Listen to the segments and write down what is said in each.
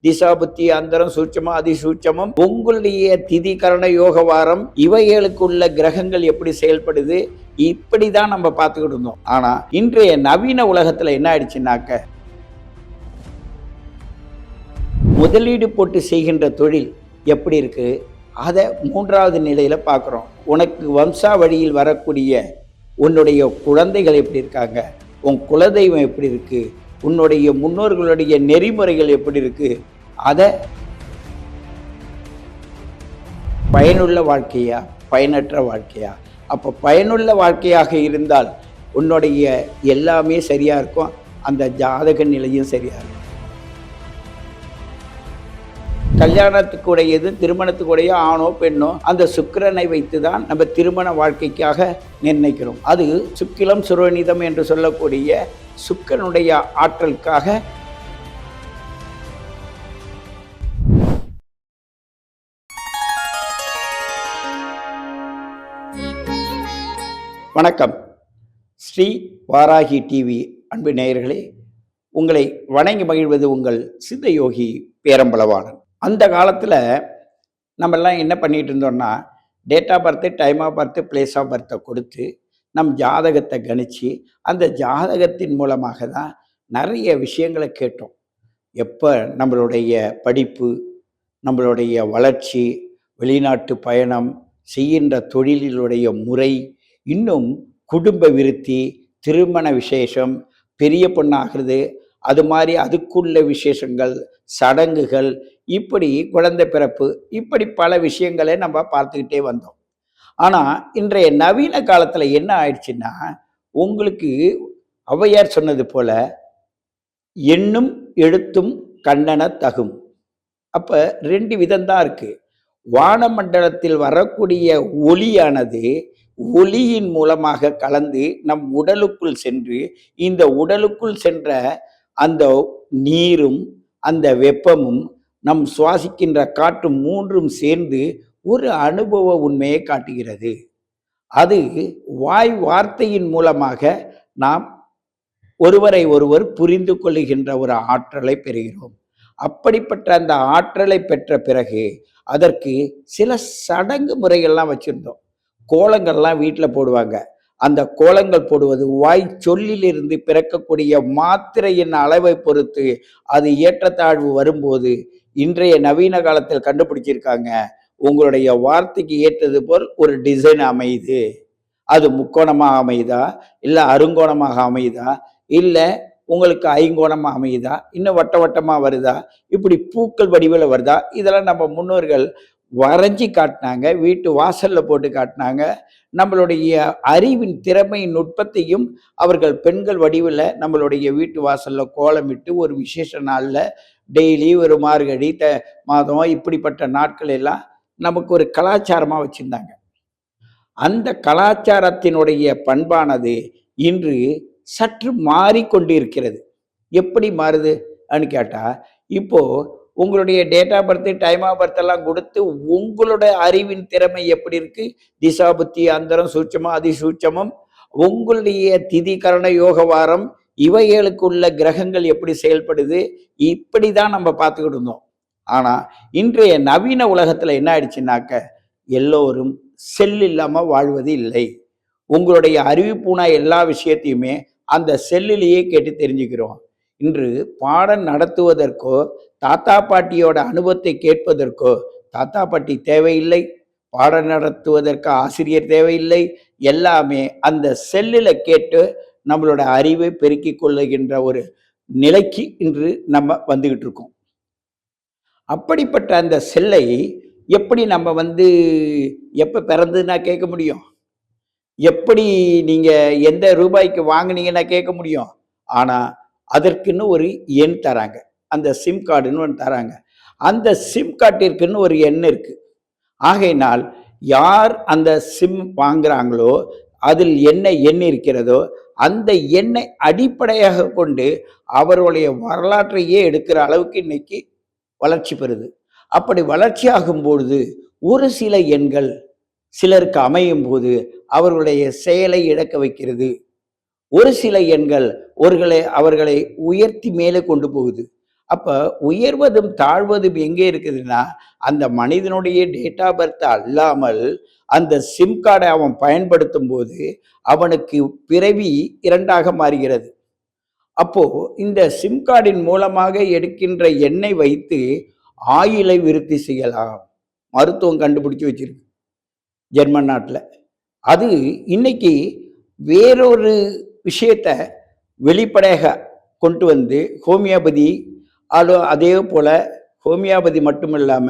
திசா புத்தி அந்தரம் சூட்சமம் அதிசூட்சமம் உங்களுடைய திதி கரண யோக வாரம் இவைகளுக்கு உள்ள கிரகங்கள் எப்படி செயல்படுது, இப்படிதான் நம்ம பார்த்துக்கிட்டு இருந்தோம். ஆனா இன்றைய நவீன உலகத்துல என்ன ஆயிடுச்சுன்னாக்க, முதலீடு போட்டு செய்கின்ற தொழில் எப்படி இருக்கு, அதை மூன்றாவது நிலையில பார்க்குறோம். உனக்கு வம்சாவழியில் வரக்கூடிய உன்னுடைய குழந்தைகள் எப்படி இருக்காங்க, உன் குலதெய்வம் எப்படி இருக்கு, உன்னுடைய முன்னோர்களுடைய நெறிமுறைகள் எப்படி இருக்கு, அதை பயனுள்ள வாழ்க்கையா பயனற்ற வாழ்க்கையா? அப்போ பயனுள்ள வாழ்க்கையாக இருந்தால் உன்னுடைய எல்லாமே சரியா இருக்கும், அந்த ஜாதக நிலையும் சரியா இருக்கும். கல்யாணத்துக்குடையது திருமணத்துக்குடைய ஆணோ பெண்ணோ அந்த சுக்கிரனை வைத்து தான் நம்ம திருமண வாழ்க்கைக்காக நிர்ணயிக்கிறோம். அது சுக்கிலம் சுரோனிதம் என்று சொல்லக்கூடிய சுக்கிரனுடைய ஆற்றலுக்காக. வணக்கம். ஸ்ரீ வாராகி டிவி அன்பு நேயர்களே, உங்களை வணங்கி மகிழ்வது உங்கள் சித்த யோகி பேரம்பலவாணன். அந்த காலத்தில் நம்மெல்லாம் என்ன பண்ணிகிட்டு இருந்தோம்னா, date of birth, time of birth, place of பர்த்தை கொடுத்து நம் ஜாதகத்தை கணித்து அந்த ஜாதகத்தின் மூலமாக தான் நிறைய விஷயங்களை கேட்டோம். எப்போ நம்மளுடைய படிப்பு, நம்மளுடைய வளர்ச்சி, வெளிநாட்டு பயணம், செய்கின்ற தொழிலினுடைய முறை, இன்னும் குடும்ப விருத்தி, திருமண விசேஷம், பெரிய பொண்ணாகிறது, அது மாதிரி அதுக்குள்ள விசேஷங்கள், சடங்குகள், இப்படி குழந்தை பிறப்பு, இப்படி பல விஷயங்களை நம்ம பார்த்துக்கிட்டே வந்தோம். ஆனால் இன்றைய நவீன காலத்தில் என்ன ஆயிடுச்சுன்னா, உங்களுக்கு ஔவையார் சொன்னது போல எண்ணும் எழுத்தும் கண்ணன தகும். அப்போ ரெண்டு விதம்தான் இருக்கு. வானமண்டலத்தில் வரக்கூடிய ஒளியானது ஒளியின் மூலமாக கலந்து நம் உடலுக்குள் சென்று, இந்த உடலுக்குள் சென்ற அந்த நீரும் அந்த வெப்பமும் நம் சுவாசிக்கின்ற காற்றும் மூன்றும் சேர்ந்து ஒரு அனுபவ உண்மையை காட்டுகிறது. அது வார்த்தையின் மூலமாக நாம் ஒருவரை ஒருவர் புரிந்து கொள்ளுகின்ற ஒரு ஆற்றலை பெறுகிறோம். அப்படிப்பட்ட அந்த ஆற்றலை பெற்ற பிறகு அதற்கு சில சடங்கு முறைகள்லாம் வச்சுருந்தோம். கோலங்கள்லாம் வீட்டில் போடுவாங்க. அந்த கோலங்கள் போடுவது வாய் சொல்லிலிருந்து பிறக்கக்கூடிய மாத்திரையின் அளவை பொறுத்து அது ஏற்றத்தாழ்வு வரும்போது இன்றைய நவீன காலத்தில் கண்டுபிடிச்சிருக்காங்க, உங்களுடைய வார்த்தைக்கு ஏற்றது போல் ஒரு டிசைன் அமையுது. அது முக்கோணமாக அமையுதா, இல்லை அருங்கோணமாக அமையுதா, இல்லை உங்களுக்கு ஐங்கோணமாக அமையுதா, இன்னும் வட்ட வட்டமாக வருதா, இப்படி பூக்கள் வடிவில் வருதா, இதெல்லாம் நம்ம முன்னோர்கள் வரைஞ்சி காட்டினாங்க, வீட்டு வாசலில் போட்டு காட்டினாங்க. நம்மளுடைய அறிவின் திறமை நுட்பத்தையும் அவர்கள் பெண்கள் வடிவில் நம்மளுடைய வீட்டு வாசலில் கோலமிட்டு ஒரு விசேஷ நாளில் டெய்லி ஒரு மார்கழி மாதம் இப்படிப்பட்ட நாட்கள் எல்லாம் நமக்கு ஒரு கலாச்சாரமாக வச்சுருந்தாங்க. அந்த கலாச்சாரத்தினுடைய பண்பானது இன்று சற்று மாறிக்கொண்டிருக்கிறது. எப்படி மாறுது அப்படின்னு கேட்டால், இப்போது உங்களுடைய date of birth, time of birth எல்லாம் கொடுத்து உங்களுடைய அறிவின் திறமை எப்படி இருக்கு, திசா புத்தி அந்தரம் சூட்சமம் அதிசூட்சமம் உங்களுடைய திதி கரண யோக வாரம் இவைகளுக்கு உள்ள கிரகங்கள் எப்படி செயல்படுது, இப்படி தான் நம்ம பார்த்துக்கிட்டு இருந்தோம். ஆனால் இன்றைய நவீன உலகத்தில் என்ன ஆயிடுச்சுன்னாக்க, எல்லோரும் செல் இல்லாமல் வாழ்வது இல்லை. உங்களுடைய அறிவிப்பூனா எல்லா விஷயத்தையுமே அந்த செல்லிலேயே கேட்டு தெரிஞ்சுக்கிறோம். இன்று பாடம் நடத்துவதற்கோ தாத்தா பாட்டியோட அனுபவத்தை கேட்பதற்கோ தாத்தா பாட்டி தேவையில்லை, பாடம் நடத்துவதற்கு ஆசிரியர் தேவையில்லை. எல்லாமே அந்த செல்லில் கேட்டு நம்மளோட அறிவை பெருக்கிக் கொள்ளுகின்ற ஒரு நிலைக்கு இன்று நம்ம வந்துகிட்டு இருக்கோம். அப்படிப்பட்ட அந்த செல்லை எப்படி நம்ம எப்போ பிறந்ததுன்னா கேட்க முடியும், எப்படி நீங்கள் எந்த ரூபாய்க்கு வாங்கினீங்கன்னா கேட்க முடியும். ஆனால் அதற்குன்னு ஒரு எண் தராங்க, அந்த சிம் கார்டுன்னு ஒன்று தராங்க. அந்த சிம் கார்டிற்குன்னு ஒரு எண் இருக்கு. ஆகையினால் யார் அந்த சிம் வாங்குறாங்களோ அதில் என்ன எண் இருக்கிறதோ அந்த எண்ணை அடிப்படையாக கொண்டு அவருடைய வரலாற்றையே எடுக்கிற அளவுக்கு இன்னைக்கு வளர்ச்சி பெறுது. அப்படி வளர்ச்சி ஆகும் பொழுது ஒரு சில எண்கள் சிலருக்கு அமையும் போது அவர்களுடைய செயலை இழக்க வைக்கிறது. ஒரு சில எண்கள் அவர்களை உயர்த்தி மேலே கொண்டு போகுது. அப்ப உயர்வதும் தாழ்வதும் எங்கே இருக்குதுன்னா, அந்த மனிதனுடைய டேட் ஆஃப் பர்த் அல்லாமல் அந்த சிம் கார்டை அவன் பயன்படுத்தும்போது, அவனுக்கு பிறவி 2ஆக மாறுகிறது. அப்போ இந்த சிம் கார்டின் மூலமாக எடுக்கின்ற எண்ணை வைத்து ஆயுளை விருத்தி செய்யலாம். மருத்துவம் கண்டுபிடிச்சு வச்சிருக்கு ஜெர்மன் நாட்டுல. அது இன்னைக்கு வேறொரு விஷயத்த வெளிப்படையாக கொண்டு வந்து ஹோமியோபதி அதே போல ஹோமியோபதி மட்டும் இல்லாம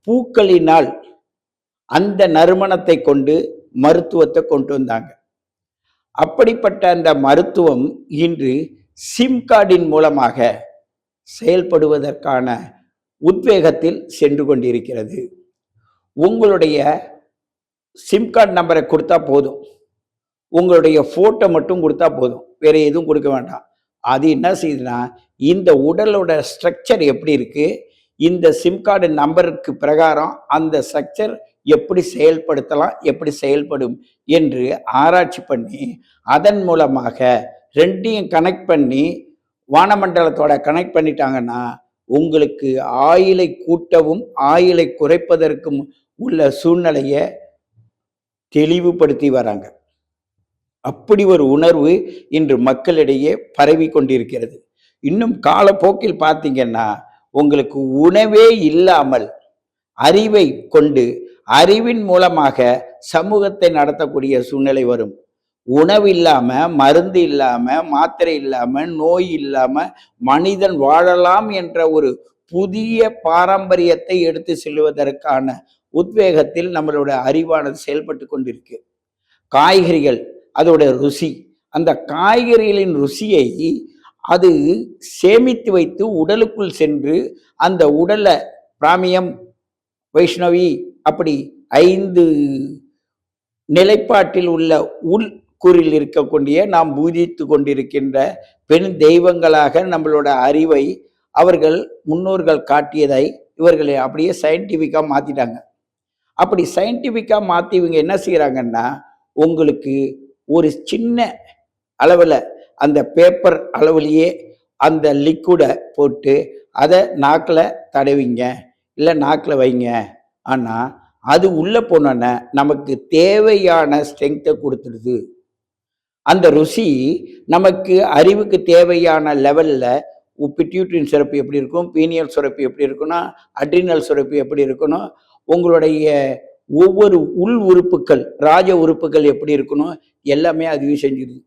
பூக்களினால் அந்த நறுமணத்தை கொண்டு மருத்துவத்தை கொண்டு வந்தாங்க. அப்படிப்பட்ட அந்த மருத்துவம் இன்று சிம் கார்டின் மூலமாக செயல்படுவதற்கான உத்வேகத்தில் சென்று கொண்டிருக்கிறது. உங்களுடைய சிம் கார்டு நம்பரை கொடுத்தா போதும், உங்களுடைய போட்டோ மட்டும் கொடுத்தா போதும், வேற எதுவும் கொடுக்க வேண்டாம். அது என்ன செய்யுதுன்னா, இந்த உடலோட ஸ்ட்ரக்சர் எப்படி இருக்கு, இந்த சிம் கார்டு நம்பருக்கு பிரகாரம் அந்த ஸ்ட்ரக்சர் எப்படி செயல்படுத்தலாம், எப்படி செயல்படும் என்று ஆராய்ச்சி பண்ணி அதன் மூலமாக ரெண்டையும் கனெக்ட் பண்ணி வானமண்டலத்தோட கனெக்ட் பண்ணிட்டாங்கன்னா உங்களுக்கு ஆயுளை கூட்டவும் ஆயுளை குறைப்பதற்கும் உள்ள சூழ்நிலையை தெளிவுபடுத்தி வராங்க. அப்படி ஒரு உணர்வு இன்று மக்களிடையே பரவி கொண்டிருக்கிறது. இன்னும் காலப்போக்கில் பார்த்தீங்கன்னா உங்களுக்கு உணவே இல்லாமல் அறிவை கொண்டு அறிவின் மூலமாக சமூகத்தை நடத்தக்கூடிய சூழ்நிலை வரும். உணவு இல்லாம, மருந்து இல்லாம, மாத்திரை இல்லாம, நோய் இல்லாம மனிதன் வாழலாம் என்ற ஒரு புதிய பாரம்பரியத்தை எடுத்து செல்வதற்கான உத்வேகத்தில் நம்மளோட அறிவானது செயல்பட்டு கொண்டிருக்கு. காய்கறிகள் அதோட ருசி, அந்த காய்கறிகளின் ருசியை அது சேமித்து வைத்து உடலுக்குள் சென்று அந்த உடலை பிராமியம், வைஷ்ணவி அப்படி 5 நிலைப்பாட்டில் உள்ள உள்கூறில் இருக்கக்கூடிய நாம் பூஜித்து கொண்டிருக்கின்ற பெண் தெய்வங்களாக நம்மளோட அறிவை அவர்கள் முன்னோர்கள் காட்டியதை இவர்களை அப்படியே சயின்டிஃபிக்காக மாற்றிட்டாங்க. அப்படி சயின்டிஃபிக்காக மாற்றி இவங்க என்ன செய்கிறாங்கன்னா, உங்களுக்கு ஒரு சின்ன அளவில் அந்த பேப்பர் அளவுலேயே அந்த லிக்விடை போட்டு அதை நாக்கில் தடவிங்க, இல்லை நாக்கில் வைங்க. ஆனால் அது உள்ளே போனோன்னா நமக்கு தேவையான ஸ்ட்ரென்த்தை கொடுத்துடுது. அந்த ருசி நமக்கு அறிவுக்கு தேவையான லெவலில் பிட்யூட்ரின் சுரப்பி எப்படி இருக்கும், பீனியல் சுரப்பி எப்படி இருக்கணும், அட்ரினல் சுரப்பி எப்படி இருக்கணும், உங்களுடைய ஒவ்வொரு உள் உறுப்புகள் ராஜ உறுப்புகள் எப்படி இருக்கணும், எல்லாமே அதுவே செஞ்சிடுது.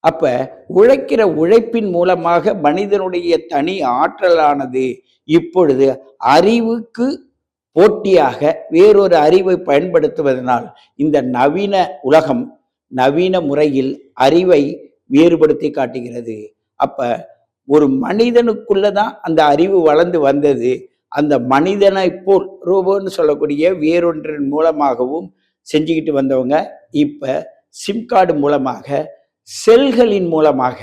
அப்ப உழைக்கிற உழைப்பின் மூலமாக மனிதனுடைய தனி ஆற்றலானது இப்பொழுது அறிவுக்கு போட்டியாக வேறொரு அறிவை பயன்படுத்துவதனால் இந்த நவீன உலகம் நவீன முறையில் அறிவை வேறுபடுத்தி காட்டுகிறது. அப்ப ஒரு மனிதனுக்குள்ளதான் அந்த அறிவு வளர்ந்து வந்தது. அந்த மனிதனை போல் ரோபோன்னு சொல்லக்கூடிய வேறொன்றின் மூலமாகவும் செஞ்சுக்கிட்டு வந்தவங்க இப்ப சிம் கார்டு மூலமாக, செல்களின் மூலமாக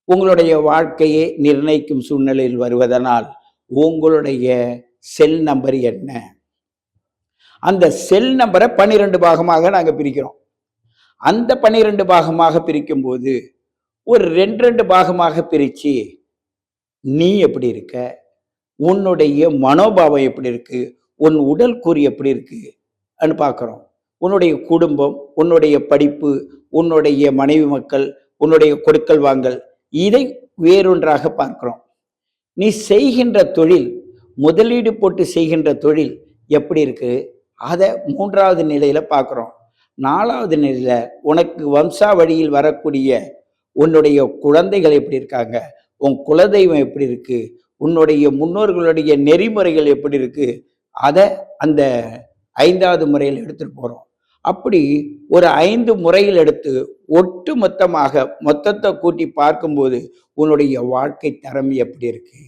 உங்களுடைய வாழ்க்கையை நிர்ணயிக்கும் சூழ்நிலையில் வருவதனால் உங்களுடைய செல் நம்பர் என்ன, அந்த செல் நம்பரை 12 பாகமாக நாங்கள் பிரிக்கிறோம். அந்த 12 பாகமாக பிரிக்கும் போது ஒரு 2 பாகமாக பிரித்து நீ எப்படி இருக்க, உன்னுடைய மனோபாவம் எப்படி இருக்கு, உன் உடல் கூறு எப்படி இருக்கு பார்க்குறோம். உன்னுடைய குடும்பம், உன்னுடைய படிப்பு, உன்னுடைய மனைவி மக்கள், உன்னுடைய கொடுக்கல் வாங்கல், இதை வேறொன்றாக பார்க்கிறோம். நீ செய்கின்ற தொழில், முதலீடு போட்டு செய்கின்ற தொழில் எப்படி இருக்கு, அதை 3வது நிலையில பார்க்குறோம். 4வது நிலையில உனக்கு வம்சாவழியில் வரக்கூடிய உன்னுடைய குழந்தைகள் எப்படி இருக்காங்க, உன் குலதெய்வம் எப்படி இருக்கு, உன்னுடைய முன்னோர்களுடைய நெறிமுறைகள் எப்படி இருக்கு, அதை அந்த 5வது முறையில் எடுத்துட்டு போறோம். அப்படி ஒரு 5 முறையில் எடுத்து ஒட்டு மொத்தமாக மொத்தத்தை கூட்டி பார்க்கும்போது உன்னுடைய வாழ்க்கை தரம் எப்படி இருக்கு,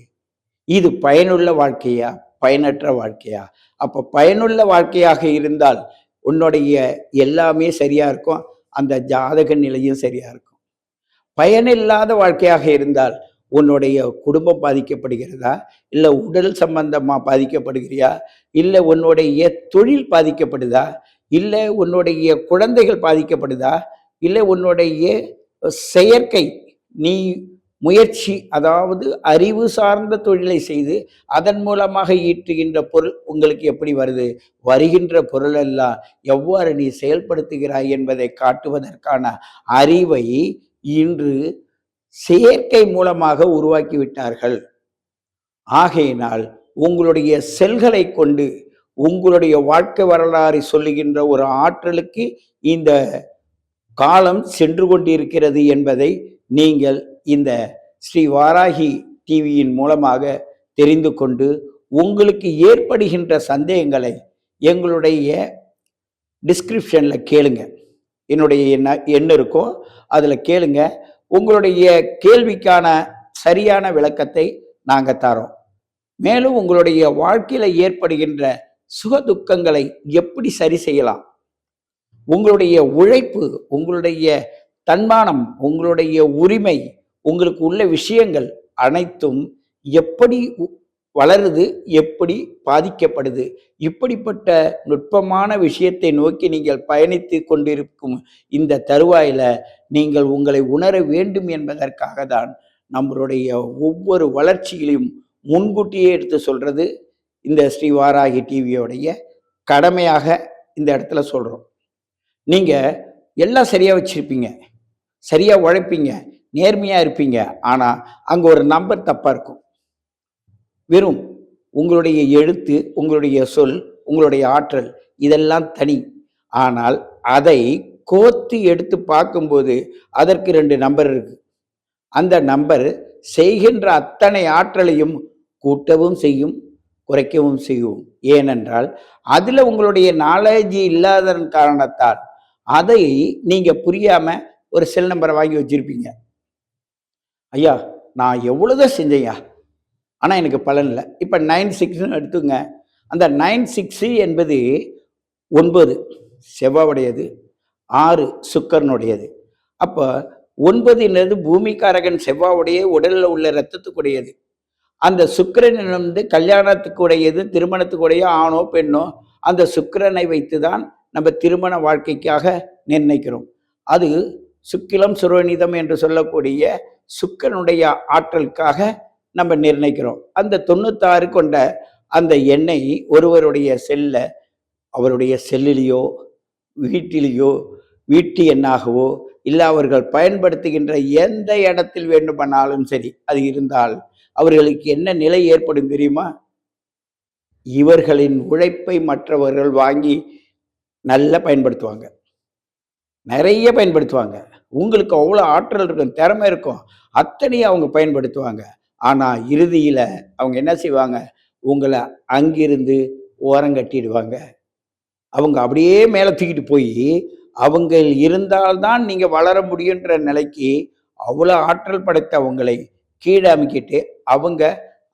இது பயனுள்ள வாழ்க்கையா பயனற்ற வாழ்க்கையா. அப்போ பயனுள்ள வாழ்க்கையாக இருந்தால் உன்னுடைய எல்லாமே சரியா இருக்கும், அந்த ஜாதக நிலையும் சரியா இருக்கும். பயனில்லாத வாழ்க்கையாக இருந்தால் உன்னுடைய குடும்பம் பாதிக்கப்படுகிறதா, இல்லை உடல் சம்பந்தமா பாதிக்கப்படுகிறியா, இல்லை உன்னுடைய தொழில் பாதிக்கப்படுதா, இல்லை உன்னுடைய குழந்தைகள் பாதிக்கப்படுதா, இல்லை உன்னுடைய செயற்கை நீ முயற்சி, அதாவது அறிவு சார்ந்த தொழிலை செய்து அதன் மூலமாக ஈட்டுகின்ற பொருள் உங்களுக்கு எப்படி வருது, வருகின்ற பொருளெல்லாம் எவ்வாறு நீ செயல்படுத்துகிறாய் என்பதை காட்டுவதற்கான அறிவை இன்று செயற்கை மூலமாக உருவாக்கி விட்டார்கள். ஆகையினால் உங்களுடைய செல்களை கொண்டு உங்களுடைய வாழ்க்கை வரலாறை சொல்லுகின்ற ஒரு ஆற்றலுக்கு இந்த காலம் சென்று கொண்டிருக்கிறது என்பதை நீங்கள் இந்த ஸ்ரீ வாராகி டிவியின் மூலமாக தெரிந்து கொண்டு உங்களுக்கு ஏற்படுகின்ற சந்தேகங்களை எங்களுடைய டிஸ்கிரிப்ஷனில் கேளுங்க. என்னுடைய எண் இருக்கும், அதில் கேளுங்க. உங்களுடைய கேள்விக்கான சரியான விளக்கத்தை நாங்கள் தரோம். மேலும் உங்களுடைய வாழ்க்கையில் ஏற்படுகின்ற சுக துக்கங்களை எப்படி சரி செய்யலாம், உங்களுடைய உழைப்பு, உங்களுடைய தன்மானம், உங்களுடைய உரிமை, உங்களுக்கு உள்ள விஷயங்கள் அனைத்தும் எப்படி வளருது, எப்படி பாதிக்கப்படுது, இப்படிப்பட்ட நுட்பமான விஷயத்தை நோக்கி நீங்கள் பயணித்து கொண்டிருக்கும் இந்த தருவாயில நீங்கள் உங்களை உணர வேண்டும் என்பதற்காக தான் நம்மளுடைய ஒவ்வொரு வளர்ச்சிகளையும் முன்கூட்டியே எடுத்து சொல்றது இந்த ஸ்ரீ வாராகி டிவியோடைய கடமையாக இந்த இடத்துல சொல்றோம். நீங்க எல்லாம் சரியா வச்சிருப்பீங்க, சரியா உழைப்பீங்க, நேர்மையா இருப்பீங்க. ஆனா அங்க ஒரு நம்பர் தப்பா இருக்கும். வெறும் உங்களுடைய எழுத்து, உங்களுடைய சொல், உங்களுடைய ஆற்றல் இதெல்லாம் தனி. ஆனால் அதை கோர்த்து எடுத்து பார்க்கும்போது அதற்கு 2 நம்பர் இருக்கு. அந்த நம்பர் செய்கின்ற அத்தனை ஆற்றலையும் கூட்டவும் செய்யும், குறைக்கவும் செய்யும். ஏனென்றால் அதுல உங்களுடைய நாலேஜ் இல்லாததன் காரணத்தால் அதை நீங்க புரியாம ஒரு செல் நம்பரை வாங்கி வச்சிருப்பீங்க. ஐயா நான் எவ்வளவுதான் செஞ்சேயா, ஆனா எனக்கு பலன் இல்லை. இப்ப 96 எடுத்துங்க. அந்த 96 என்பது 9 செவ்வாவுடையது, 6 சுக்கரனுடையது. அப்ப 9 பூமிக்காரகன் செவ்வாவுடைய உடலில் உள்ள இரத்தத்துக்குடையது. அந்த சுக்கிரன் கல்யாணத்துக்குடையது, திருமணத்துக்குடைய ஆணோ பெண்ணோ அந்த சுக்கிரனை வைத்துதான் நம்ம திருமண வாழ்க்கைக்காக நிர்ணயிக்கிறோம். அது சுக்கிலம் சுரோனிதம் என்று சொல்லக்கூடிய சுக்கிரனுடைய ஆற்றலுக்காக நம்ம நிர்ணயிக்கிறோம். அந்த 96 கொண்ட அந்த எண்ணை ஒருவருடைய செல்ல, அவருடைய செல்லிலேயோ வீட்டிலேயோ வீட்டு எண்ணாகவோ இல்லை அவர்கள் பயன்படுத்துகின்ற எந்த இடத்தில் வேண்டுமானாலும் சரி அது இருந்தால் அவர்களுக்கு என்ன நிலை ஏற்படும் தெரியுமா? இவர்களின் உழைப்பை மற்றவர்கள் வாங்கி நல்லா பயன்படுத்துவாங்க, நிறைய பயன்படுத்துவாங்க. உங்களுக்கு அவ்வளோ ஆற்றல் இருக்கும், திறமை இருக்கும், அத்தனையும் அவங்க பயன்படுத்துவாங்க. ஆனா இறுதியில அவங்க என்ன செய்வாங்க, உங்களை அங்கிருந்து ஓரங்கட்டிடுவாங்க. அவங்க அப்படியே மேலே தூக்கிட்டு போய் அவங்க இருந்தால்தான் நீங்க வளர முடியுன்ற நிலைக்கு அவ்வளோ ஆற்றல் படைத்த அவங்களை கீழே அமைக்கிட்டு அவங்க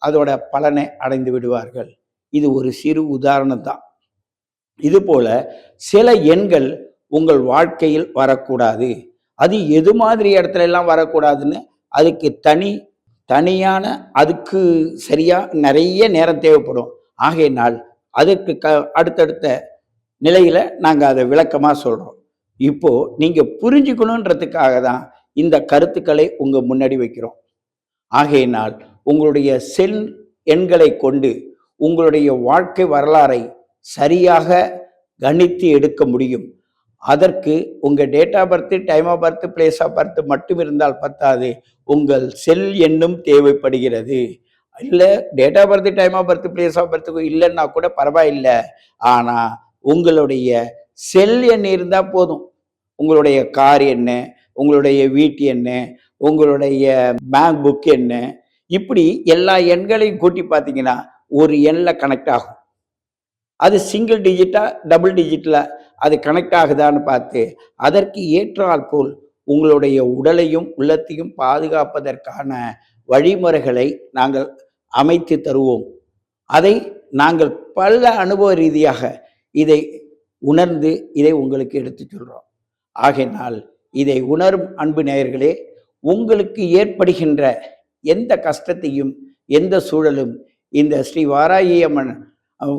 அதோட பலனை அடைந்து விடுவார்கள். இது ஒரு சிறு உதாரணம் தான். இது போல சில எண்கள் உங்கள் வாழ்க்கையில் வரக்கூடாது. அது எது மாதிரி இடத்துல எல்லாம் வரக்கூடாதுன்னு அதுக்கு தனியான அதுக்கு சரியா நிறைய நேரம் தேவைப்படும். ஆகையினால் அதற்கு அடுத்தடுத்த நிலையில நாங்க அதை விளக்கமா சொல்றோம். இப்போ நீங்க புரிஞ்சுக்கணுன்றதுக்காக தான் இந்த கருத்துக்களை உங்க முன்னாடி வைக்கிறோம். ஆகையினால் உங்களுடைய செல் எண்களை கொண்டு உங்களுடைய வாழ்க்கை வரலாறை சரியாக கணித்து எடுக்க முடியும். அதற்கு உங்க date of birth, time of birth, place of birth மட்டும் இருந்தால் பத்தாது, உங்கள் செல் எண்ணும் தேவைப்படுகிறது. இல்லை date of birth, time of birth, place of birth இல்லைன்னா கூட பரவாயில்லை. ஆனா உங்களுடைய செல் எண் இருந்தா போதும். உங்களுடைய கார் என்ன, உங்களுடைய வீட்டு என்ன, உங்களுடைய பேங்க் புக் என்ன, இப்படி எல்லா எண்களையும் கூட்டி பார்த்தீங்கன்னா ஒரு எண்ணில் கனெக்ட் ஆகும். அது சிங்கிள் டிஜிட்டா டபுள் டிஜிட்ல அது கனெக்ட் ஆகுதான்னு பார்த்து அதற்கு ஏற்றால் போல் உங்களுடைய உடலையும் உள்ளத்தையும் பாதுகாப்பதற்கான வழிமுறைகளை நாங்கள் அமைத்து தருவோம். அதை நாங்கள் பல அனுபவ ரீதியாக இதை உணர்ந்து இதை உங்களுக்கு எடுத்து சொல்றோம். ஆகையினால் இதை உணரும் அன்பு நேயர்களே, உங்களுக்கு ஏற்படுகின்ற எந்த கஷ்டத்தையும் எந்த சூழலும் இந்த ஸ்ரீ வாராகி அம்மன்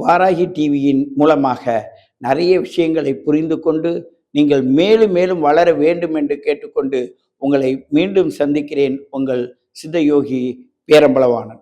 வாராகி டிவியின் மூலமாக நிறைய விஷயங்களை புரிந்து கொண்டு நீங்கள் மேலும் மேலும் வளர வேண்டும் என்று கேட்டுக்கொண்டு உங்களை மீண்டும் சந்திக்கிறேன். உங்கள் சித்த யோகி பேரம்பலவாணன்.